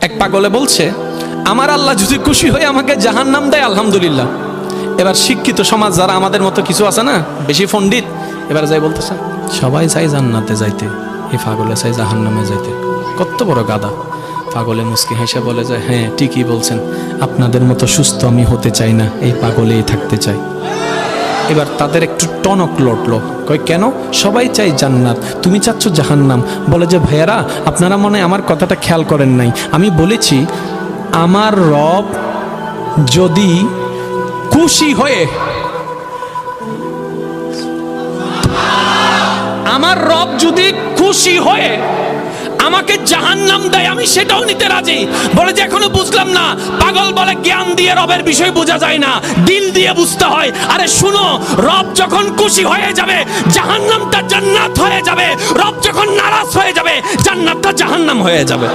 এক পাগলে বলছে, আমার আল্লাহ যদি খুশি হয়ে আমাকে জাহান্নাম দেয় আলহামদুলিল্লাহ। এবার শিক্ষিত সমাজ যারা আমাদের মতো কিছু আছে না, বেশি পণ্ডিত, এবার যাই বলতেছে সবাই চাই জান্নাতে যাইতে, এই পাগলে চাই জাহান্নামে যাইতে। কত বড় গাদা। পাগলে মুস্কি হেসে বলে যায়, হ্যাঁ ঠিকই বলছেন, আপনাদের মতো সুস্থ আমি হতে চাই না, এই পাগলেই থাকতে চাই। এবার তাদের একটু টনক লটলো, কয় কেন? সবাই চাই জান্নাত, তুমি চাচ্ছ জাহান্নাম। বলে যে ভাইয়ারা, আপনারা মনে হয় আমার কথাটা খেয়াল করেন নাই। আমি বলেছি আমার রব যদি খুশি হয়ে, আমার রব যদি খুশি হয়ে আমাকে জাহান্নাম দেয়, আমি সেটাও নিতে রাজি। বলে যে এখনো বুঝলাম না। পাগল বলে জ্ঞান দিয়ে রবের বিষয় বোঝা যায় না, দিল দিয়ে বুঝতে হয়। আরে শুনো, রব যখন খুশি হয়ে যাবে জাহান্নামটা জান্নাত হয়ে যাবে, রব যখন নারাজ হয়ে যাবে জান্নাতটা জাহান্নাম হয়ে যাবে।